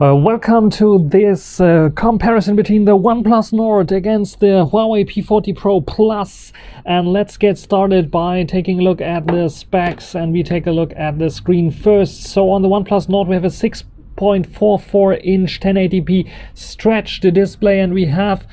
Welcome to this comparison between the Oneplus Nord against the Huawei P40 Pro Plus, and let's get started by taking a look at the specs, and we take a look at the screen first. So on the Oneplus Nord we have a 6.44 inch 1080p stretched display, and we have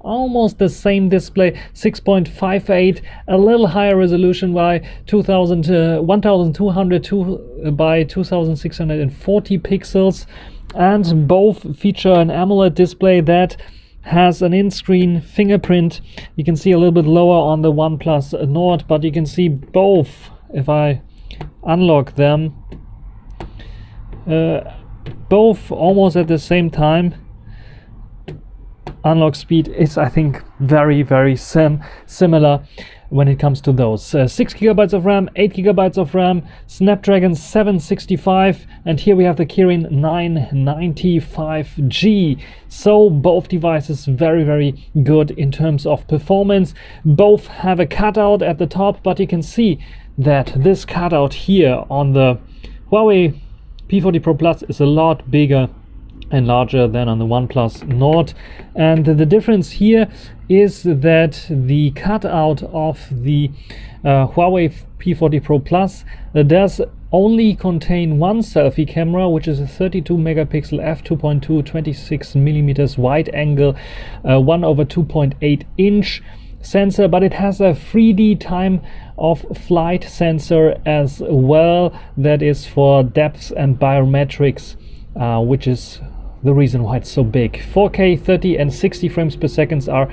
almost the same display, 6.58, a little higher resolution by 1200 by 2640 pixels, and both feature an AMOLED display that has an in-screen fingerprint. You can see a little bit lower on the Oneplus Nord, but you can see both. If I unlock them, both almost at the same time. Unlock speed is, I think, very similar when it comes to those. 6 GB of RAM, 8 GB of RAM, Snapdragon 765, and here we have the Kirin 995G. So both devices very good in terms of performance. Both have a cutout at the top, but you can see that this cutout here on the Huawei P40 Pro Plus is a lot bigger and larger than on the Oneplus Nord, and the difference here is that the cutout of the Huawei P40 Pro Plus does only contain one selfie camera, which is a 32 megapixel f2.2 26mm wide angle 1/2.8 inch sensor, but it has a 3D time of flight sensor as well that is for depth and biometrics, which is the reason why it's so big. 4K 30 and 60 frames per second are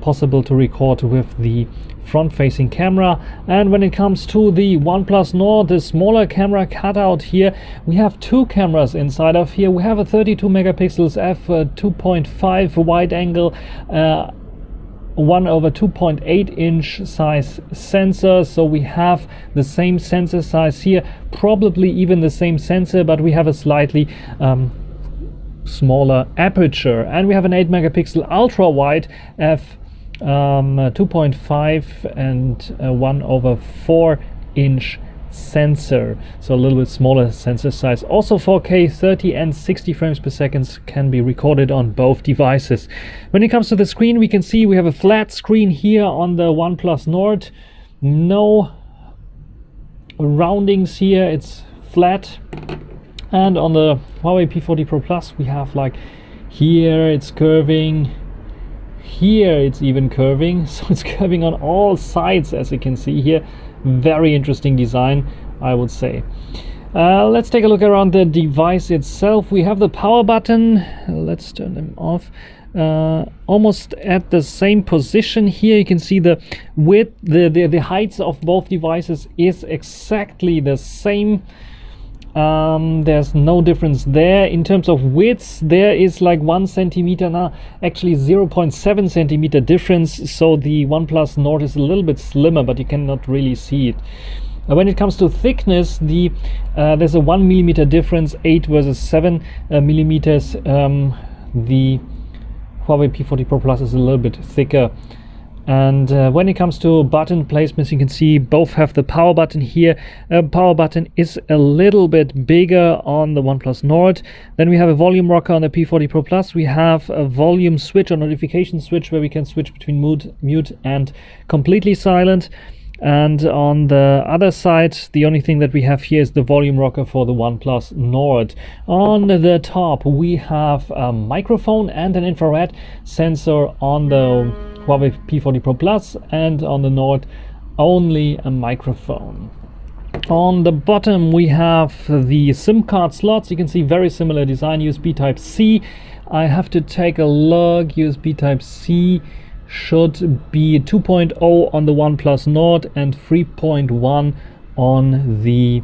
possible to record with the front-facing camera. And when it comes to the Oneplus Nord, the smaller camera cutout here, we have two cameras inside of here. We have a 32 megapixels f2.5 wide angle 1/2.8 inch size sensor, so we have the same sensor size here, probably even the same sensor, but we have a slightly smaller aperture, and we have an 8 megapixel ultra wide f 2.5 and 1/4 inch sensor, so a little bit smaller sensor size. Also 4K 30 and 60 frames per second can be recorded on both devices. When it comes to the screen, we can see we have a flat screen here on the OnePlus Nord, no roundings here, it's flat. And on the Huawei P40 Pro Plus we have, like, here it's curving, here it's even curving, so it's curving on all sides, as you can see here. Very interesting design, I would say. Let's take a look around the device itself. We have the power button, let's turn them off, almost at the same position here. You can see the width, the heights of both devices is exactly the same. There's no difference there. In terms of widths, there is like 1 centimeter now, actually 0.7 centimeter difference, so the Oneplus Nord is a little bit slimmer, but you cannot really see it. When it comes to thickness, there's a 1 millimeter difference, 8 versus 7 millimeters. The Huawei P40 Pro Plus is a little bit thicker. And when it comes to button placements, you can see both have the power button here. Power button is a little bit bigger on the Oneplus Nord. Then we have a volume rocker on the P40 Pro Plus. We have a volume switch or notification switch where we can switch between mute and completely silent. And on the other side, the only thing that we have here is the volume rocker for the Oneplus Nord. On the top we have a microphone and an infrared sensor on the Huawei P40 Pro Plus, and on the Nord only a microphone. On the bottom we have the SIM card slots. You can see very similar design, USB Type-C. I have to take a look. USB Type-C should be 2.0 on the OnePlus Nord and 3.1 on the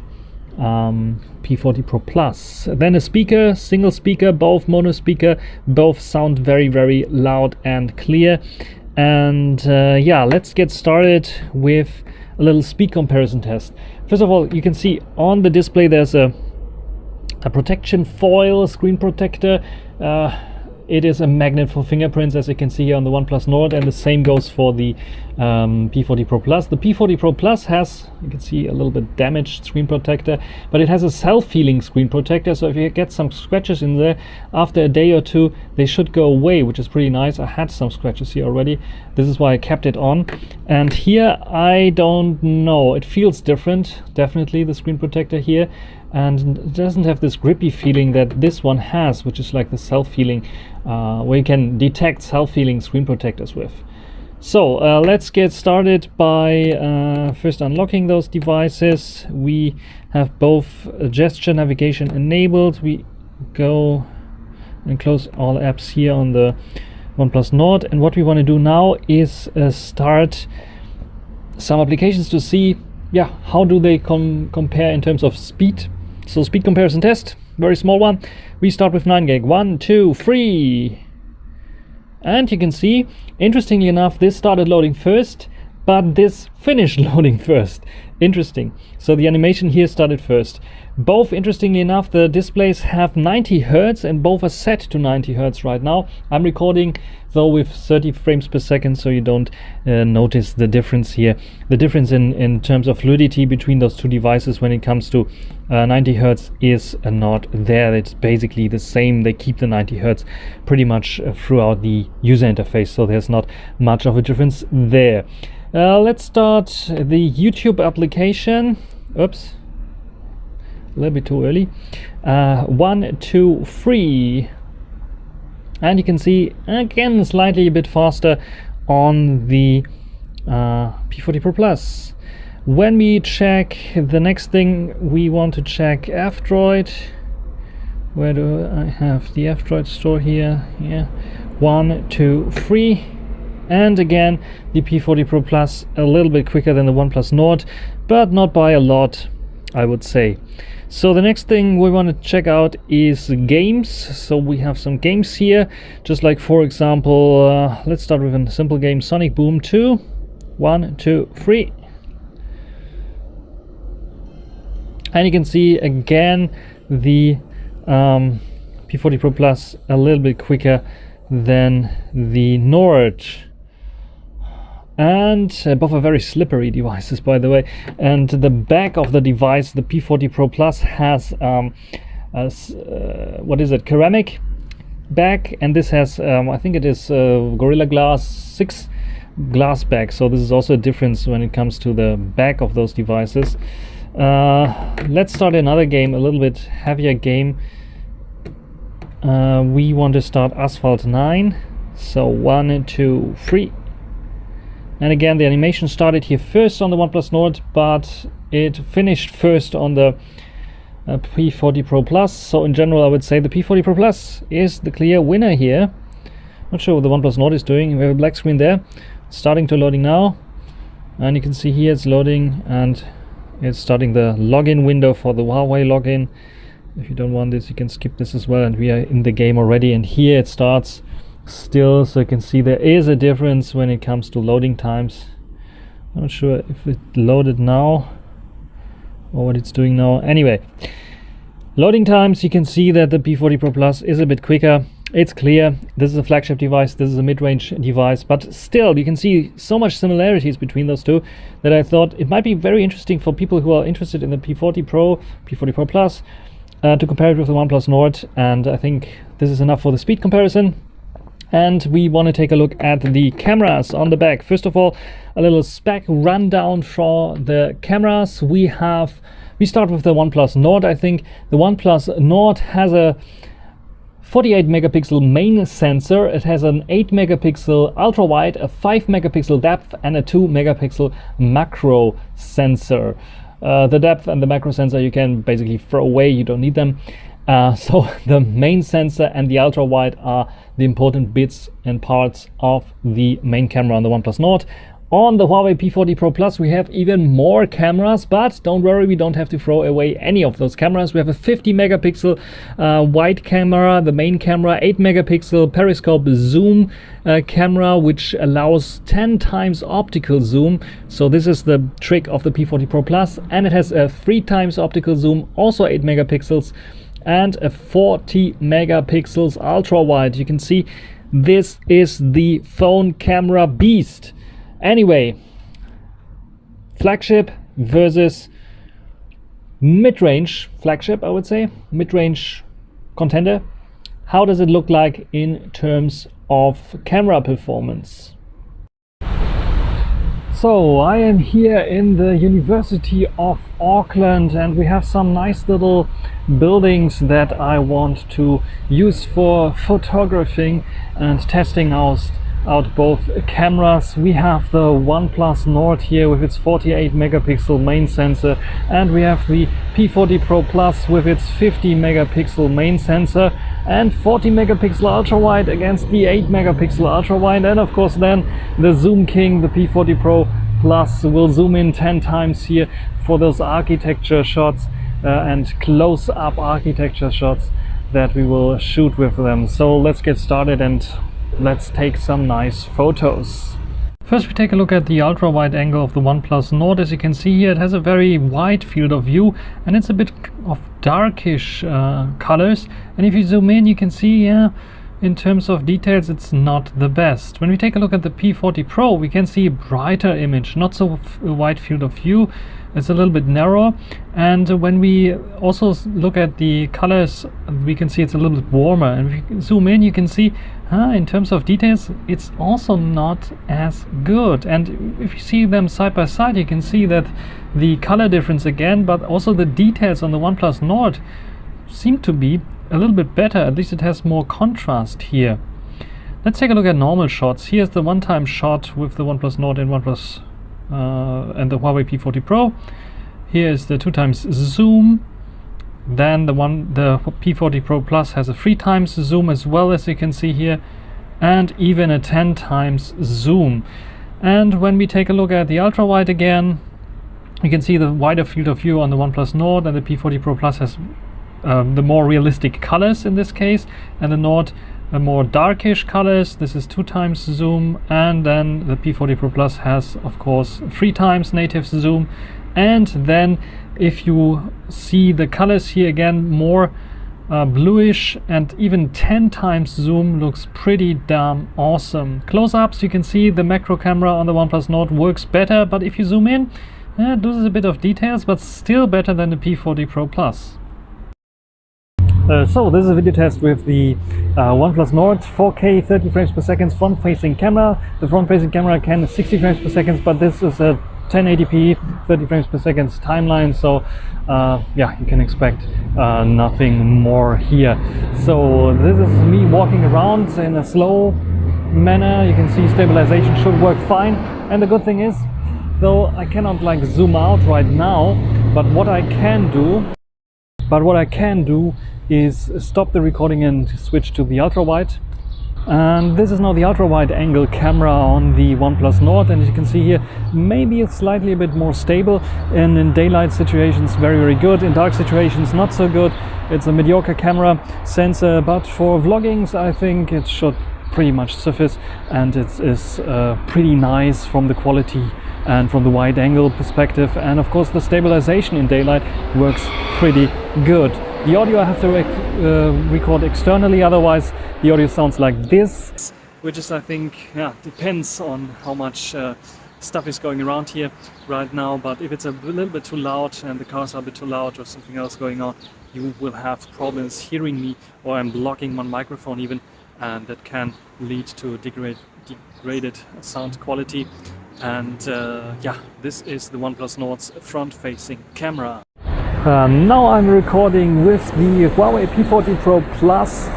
P40 Pro Plus. Then a speaker, single speaker, both mono speaker, both sound very loud and clear. And yeah, let's get started with a little speed comparison test. First of all, you can see on the display there's a protection foil, screen protector. it is a magnet for fingerprints, as you can see here on the OnePlus Nord, and the same goes for the P40 Pro Plus. The P40 Pro Plus has, you can see, a little bit damaged screen protector, but it has a self-healing screen protector, so if you get some scratches in there, after a day or two they should go away, which is pretty nice. I had some scratches here already, this is why I kept it on. And here, I don't know, it feels different, definitely, the screen protector here, and it doesn't have this grippy feeling that this one has, which is like the self-healing, where you can detect self-healing screen protectors with. So let's get started by first unlocking those devices. We have both gesture navigation enabled. We go and close all apps here on the OnePlus Nord, and what we want to do now is start some applications to see, yeah, how do they compare in terms of speed. So speed comparison test, very small one. We start with 9 gig. 1, 2, 3. And you can see, interestingly enough, this started loading first, but this finished loading first. Interesting. So the animation here started first. Both, interestingly enough, the displays have 90 Hertz and both are set to 90 Hertz right now. I'm recording though with 30 frames per second, so you don't notice the difference here. The difference in terms of fluidity between those two devices when it comes to 90 Hertz is not there. It's basically the same. They keep the 90 Hertz pretty much throughout the user interface, so there's not much of a difference there. Let's start the YouTube application. Oops, a little bit too early. 1, 2, 3. And you can see, again, slightly a bit faster on the P40 Pro Plus. When we check the next thing, we want to check F-Droid. Where do I have the F-Droid store here? Yeah, 1, 2, 3. And again, the P40 Pro Plus a little bit quicker than the OnePlus Nord, but not by a lot, I would say. So the next thing we want to check out is games. So we have some games here, just like, for example, let's start with a simple game, Sonic Boom 2. 1, 2, 3. And you can see again the P40 Pro Plus a little bit quicker than the Nord. And both are very slippery devices, by the way. And the back of the device, the P40 Pro Plus, has what is it, ceramic back, and this has I think it is Gorilla Glass 6 glass back. So this is also a difference when it comes to the back of those devices. Let's start another game, a little bit heavier game. We want to start Asphalt 9. So 1, 2, 3. And again, the animation started here first on the OnePlus Nord, but it finished first on the P40 Pro Plus. So in general, I would say the P40 Pro Plus is the clear winner here. Not sure what the OnePlus Nord is doing. We have a black screen there. It's starting to loading now. And you can see here it's loading, and it's starting the login window for the Huawei login. If you don't want this, you can skip this as well. And we are in the game already. And here it starts still, so you can see there is a difference when it comes to loading times. I'm not sure if it loaded now or what it's doing now. Anyway, loading times, you can see that the P40 Pro Plus is a bit quicker. It's clear this is a flagship device, this is a mid-range device, but still you can see so much similarities between those two that I thought it might be very interesting for people who are interested in the P40 Pro, P40 Pro Plus, to compare it with the OnePlus Nord. And I think this is enough for the speed comparison. And we want to take a look at the cameras on the back. First of all, a little spec rundown for the cameras. We start with the OnePlus Nord. I think the OnePlus Nord has a 48 megapixel main sensor. It has an 8 megapixel ultra wide, a 5 megapixel depth, and a 2 megapixel macro sensor. The depth and the macro sensor you can basically throw away, you don't need them. So the main sensor and the ultra wide are the important bits and parts of the main camera on the OnePlus Nord. On the Huawei P40 Pro Plus we have even more cameras, but don't worry, we don't have to throw away any of those cameras. We have a 50 megapixel wide camera, the main camera, 8 megapixel periscope zoom camera, which allows 10 times optical zoom. So this is the trick of the P40 Pro Plus, and it has a 3 times optical zoom, also 8 megapixels. and a 40 megapixels ultra wide. You can see this is the phone camera beast. Anyway, flagship versus mid-range flagship, I would say, mid-range contender. How does it look like in terms of camera performance? So I am here in the University of Auckland, and we have some nice little buildings that I want to use for photographing and testing out both cameras. We have the Oneplus Nord here with its 48 megapixel main sensor, and we have the P40 Pro Plus with its 50 megapixel main sensor and 40 megapixel ultra wide against the 8 megapixel ultra wide. And of course then the Zoom King, the P40 Pro Plus, will zoom in 10 times here for those architecture shots and close-up architecture shots that we will shoot with them. So let's get started and let's take some nice photos. First we take a look at the ultra wide angle of the OnePlus Nord. As you can see here, it has a very wide field of view and it's a bit of darkish colors, and if you zoom in you can see, in terms of details it's not the best. When we take a look at the P40 Pro, we can see a brighter image, not so wide field of view, it's a little bit narrower. And when we also look at the colors, we can see it's a little bit warmer, and if you zoom in you can see in terms of details it's also not as good. And if you see them side by side, you can see that the color difference again, but also the details on the OnePlus Nord seem to be a little bit better. At least it has more contrast here. Let's take a look at normal shots. Here's the one-time shot with the OnePlus Nord and OnePlus and the Huawei P40 Pro. Here is the 2 times zoom. Then the P40 Pro Plus has a 3 times zoom as well, as you can see here, and even a 10 times zoom. And when we take a look at the ultra wide again, you can see the wider field of view on the OnePlus Nord, and the P40 Pro Plus has the more realistic colors in this case, and the Nord more darkish colors. This is 2 times zoom, and then the P40 Pro Plus has of course 3 times native zoom. And then if you see the colors here again, more bluish, and even 10 times zoom looks pretty damn awesome. Close-ups, you can see the macro camera on the OnePlus Nord works better, but if you zoom in, it loses a bit of details, but still better than the P40 Pro Plus. So this is a video test with the OnePlus Nord 4K 30 frames per second front-facing camera. The front-facing camera can 60 frames per second, but this is a 1080p 30 frames per second timeline, so yeah, you can expect nothing more here. So this is me walking around in a slow manner. You can see stabilization should work fine, and the good thing is, though I cannot like zoom out right now, but what I can do is stop the recording and switch to the ultra wide. And this is now the ultra wide angle camera on the OnePlus Nord, and as you can see here, maybe it's slightly a bit more stable, and in daylight situations very good, in dark situations not so good. It's a mediocre camera sensor, but for vloggings I think it should pretty much suffice, and it is pretty nice from the quality and from the wide angle perspective. And of course the stabilization in daylight works pretty good. The audio I have to record externally, otherwise the audio sounds like this, which is, I think, depends on how much stuff is going around here right now. But if it's a little bit too loud and the cars are a bit too loud or something else going on, you will have problems hearing me, or I'm blocking my microphone even, and that can lead to degraded sound quality. And yeah, this is the OnePlus Nord's front-facing camera. Now I'm recording with the Huawei P40 Pro Plus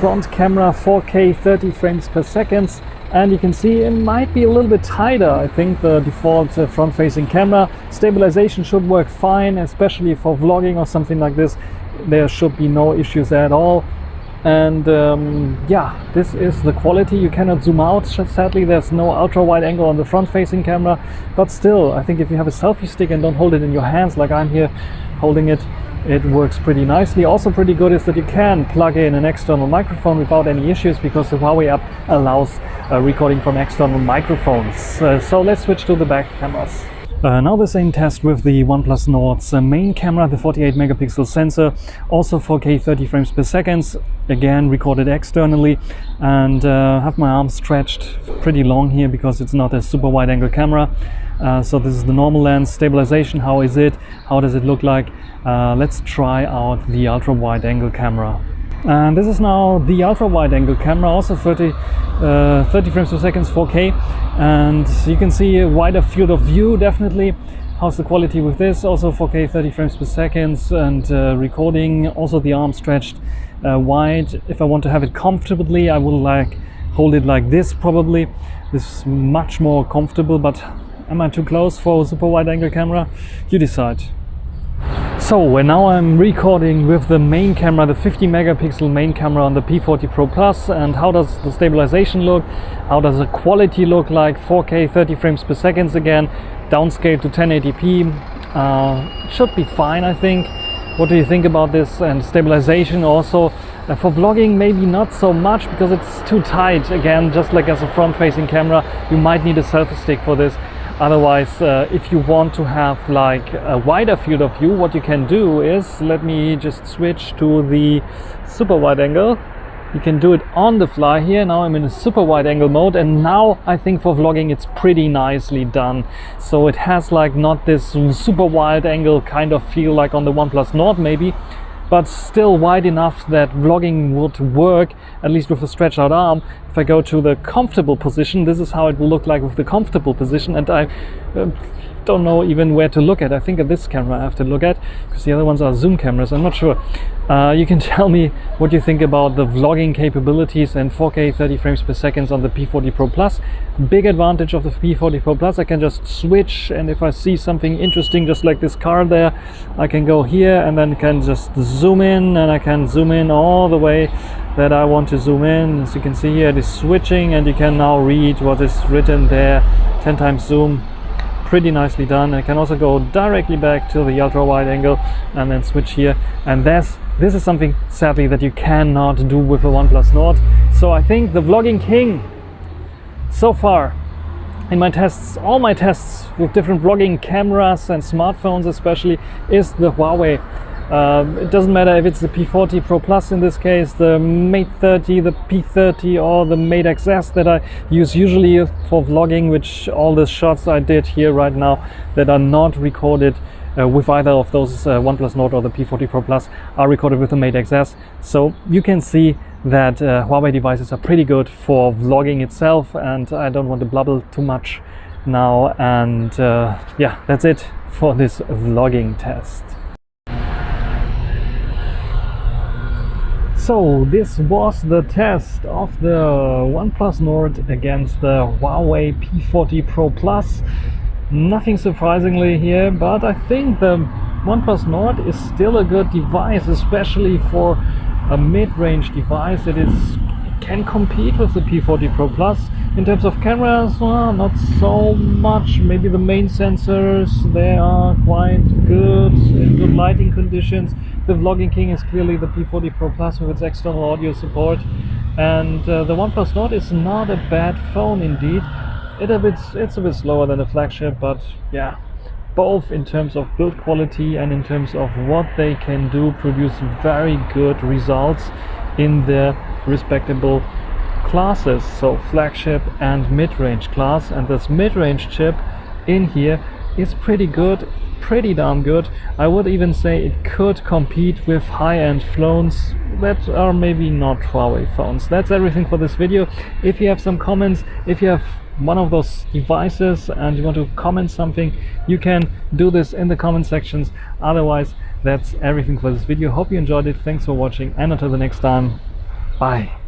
front camera, 4K 30 frames per second, and you can see it might be a little bit tighter. I think the default front-facing camera stabilization should work fine, especially for vlogging or something like this. There should be no issues at all. And yeah, this is the quality. You cannot zoom out, sadly. There's no ultra wide angle on the front-facing camera, but still, I think if you have a selfie stick and don't hold it in your hands like I'm here holding it, it works pretty nicely. Also pretty good is that you can plug in an external microphone without any issues, because the Huawei app allows recording from external microphones. So let's switch to the back cameras. Now the same test with the OnePlus Nord's main camera, the 48 megapixel sensor, also 4K 30 frames per second, again recorded externally, and have my arm stretched pretty long here because it's not a super wide angle camera. So this is the normal lens. Stabilization, how is it? How does it look like? Let's try out the ultra wide angle camera. And this is now the ultra wide angle camera, also 30 frames per second, 4K, and you can see a wider field of view definitely. How's the quality with this? Also 4K 30 frames per second, and recording, also the arm stretched wide. If I want to have it comfortably, I will hold it like this probably. This is much more comfortable, but am I too close for a super wide angle camera? You decide. So now I'm recording with the main camera, the 50 megapixel main camera on the P40 Pro Plus. And how does the stabilization look? How does the quality look like? 4K 30 frames per second again, downscaled to 1080p. Should be fine, I think. What do you think about this? And stabilization also for vlogging, maybe not so much because it's too tight. Again, just like as a front-facing camera, you might need a selfie stick for this. Otherwise, if you want to have like a wider field of view, what you can do is, let me just switch to the super wide angle. You can do it on the fly here. Now I'm in a super wide angle mode, and now I think for vlogging it's pretty nicely done. So it has like not this super wide angle kind of feel like on the OnePlus Nord maybe, but still wide enough that vlogging would work, at least with a stretched out arm. If I go to the comfortable position, this is how it will look like with the comfortable position, and I don't know even where to look at. I think at this camera I have to look at, because the other ones are zoom cameras, I'm not sure. You can tell me what you think about the vlogging capabilities and 4K 30 frames per second on the P40 Pro Plus. Big advantage of the P40 Pro Plus, I can just switch, and if I see something interesting, just like this car there, I can go here and then can just zoom in, and I can zoom in all the way that I want to zoom in. As you can see here, it is switching, and you can now read what is written there. 10 times zoom, pretty nicely done. I can also go directly back to the ultra wide angle and then switch here, and this is something sadly that you cannot do with the OnePlus Nord. So I think the vlogging king so far in my tests, all my tests with different vlogging cameras and smartphones especially, is the Huawei. It doesn't matter if it's the P40 Pro Plus in this case, the Mate 30, the P30 or the Mate XS that I use usually for vlogging, which all the shots I did here right now that are not recorded with either of those OnePlus Nord or the P40 Pro Plus are recorded with the Mate XS. So you can see that Huawei devices are pretty good for vlogging itself, and I don't want to blubber too much now. And yeah, that's it for this vlogging test. So this was the test of the OnePlus Nord against the Huawei P40 Pro Plus. Nothing surprisingly here, but I think the OnePlus Nord is still a good device, especially for a mid-range device. It can compete with the P40 Pro Plus. In terms of cameras, well, not so much. Maybe the main sensors, they are quite good in good lighting conditions. The vlogging king is clearly the P40 Pro Plus with its external audio support, and the OnePlus Nord is not a bad phone indeed. It's a bit slower than the flagship, but yeah, both in terms of build quality and in terms of what they can do, produce very good results in their respectable classes, so flagship and mid-range class. And this mid-range chip in here is pretty good, pretty damn good. I would even say it could compete with high-end phones that are maybe not Huawei phones. That's everything for this video. If you have some comments, if you have one of those devices and you want to comment something, you can do this in the comment sections. Otherwise, that's everything for this video. Hope you enjoyed it. Thanks for watching, and until the next time, bye.